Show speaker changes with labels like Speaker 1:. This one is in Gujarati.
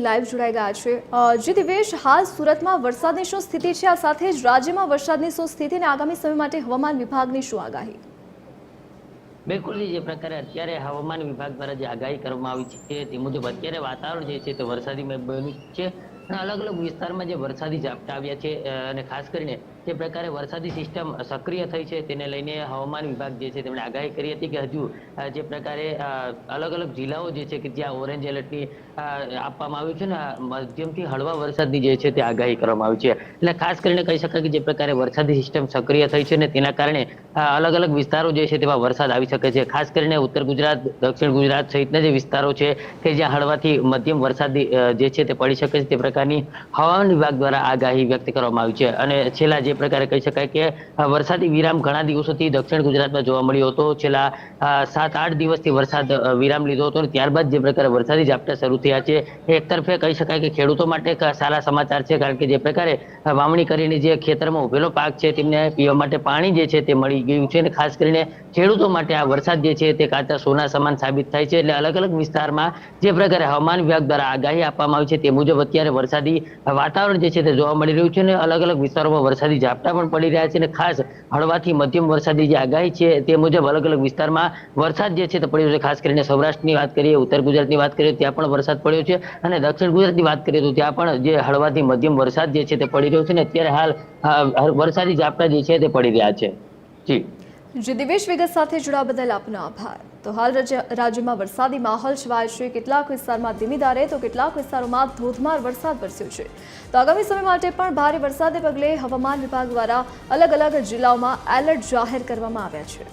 Speaker 1: લાઈવ જોડાઈ ગયા છે જે દિવેશ હાલ સુરતમાં વરસાદની શું સ્થિતિ છે? આ સાથે જ રાજ્યમાં વરસાદની શું સ્થિતિ અને આગામી સમય માટે હવામાન વિભાગની શું આગાહી?
Speaker 2: બિલકુલ જે પ્રકારે અત્યારે હવામાન વિભાગ દ્વારા જે આગાહી કરવામાં આવી છે તે મુજબ અત્યારે વાતાવરણ જે છે તે વરસાદી બન્યું છે અને અલગ અલગ વિસ્તારમાં જે વરસાદી ઝાપટા આવ્યા છે અને ખાસ કરીને જે પ્રકારે વરસાદી સિસ્ટમ સક્રિય થઈ છે તેને લઈને હવામાન વિભાગ જે છે તેમણે આગાહી કરી હતી કે હજુ જે પ્રકારે અલગ અલગ જિલ્લાઓ જે છે કે જ્યાં ઓરેન્જ એલર્ટની આપવામાં આવ્યું છે ને મધ્યમથી હળવા વરસાદની જે છે તે આગાહી કરવામાં આવી છે એટલે ખાસ કરીને કહી શકાય કે જે પ્રકારે વરસાદી સિસ્ટમ સક્રિય થઈ છે ને તેના કારણે અલગ અલગ વિસ્તારો જે છે તેમાં વરસાદ આવી શકે છે. ખાસ કરીને ઉત્તર ગુજરાત, દક્ષિણ ગુજરાત સહિતના જે વિસ્તારો છે કે જ્યાં હળવાથી મધ્યમ વરસાદ જે છે તે પડી શકે છે તે પ્રકારની હવામાન વિભાગ દ્વારા આગાહી વ્યક્ત કરવામાં આવી છે. અને છેલ્લા જે પ્રકારે કહી શકાય કે વરસાદી વિરામ ઘણા દિવસોથી દક્ષિણ ગુજરાતમાં જોવા મળ્યો હતો. છેલ્લા 7-8 દિવસથી વરસાદ વિરામ લીધો હતો અને ત્યારબાદ જે પ્રકારે વરસાદી ઝાપટા શરૂ થયા છે એક તરફે કહી શકાય કે ખેડૂતો માટે સારા સમાચાર છે, કારણ કે જે પ્રકારે વાવણી કરીને જે ખેતરમાં ઉભેલો પાક છે તેમને પીવા માટે પાણી જે છે તે મળી ગયું છે અને ખાસ કરીને ખેડૂતો માટે આ વરસાદ જે છે તે કાચા સોના સમાન સાબિત થાય છે. એટલે અલગ અલગ વિસ્તારમાં જે પ્રકારે હવામાન વિભાગ દ્વારા આગાહી આપવામાં આવી છે તે મુજબ અત્યારે વરસાદી વાતાવરણ જે છે તે જોવા મળી રહ્યું છે અને અલગ અલગ વિસ્તારોમાં વરસાદી ઝાપટા પણ પડી રહ્યા છે અને ખાસ હળવાથી મધ્યમ વરસાદી જે આગાહી છે તે મુજબ અલગ અલગ વિસ્તારમાં વરસાદ જે છે તે પડ્યો છે. ખાસ કરીને સૌરાષ્ટ્રની વાત કરીએ, ઉત્તર ગુજરાતની વાત કરીએ ત્યાં પણ વરસાદ પડ્યો છે અને દક્ષિણ ગુજરાતની વાત કરીએ તો ત્યાં પણ જે હળવાથી મધ્યમ વરસાદ જે છે તે પડી રહ્યો છે અને અત્યારે હાલ વરસાદી ઝાપટા જે છે તે પડી રહ્યા છે.
Speaker 1: જી દિવેશ, વિગત સાથે જોડાવા બદલ આપનો આભાર. તો હાલ રાજ્યમાં વરસાદી માહોલ છવાયો છે. કેટલાક વિસ્તારમાં ધીમી ધારે તો કેટલાક વિસ્તારોમાં ધોધમાર વરસાદ વરસ્યો છે. તો આગામી સમય માટે પણ ભારે વરસાદને પગલે હવામાન વિભાગ દ્વારા અલગ અલગ જિલ્લાઓમાં એલર્ટ જાહેર કરવામાં આવ્યા છે.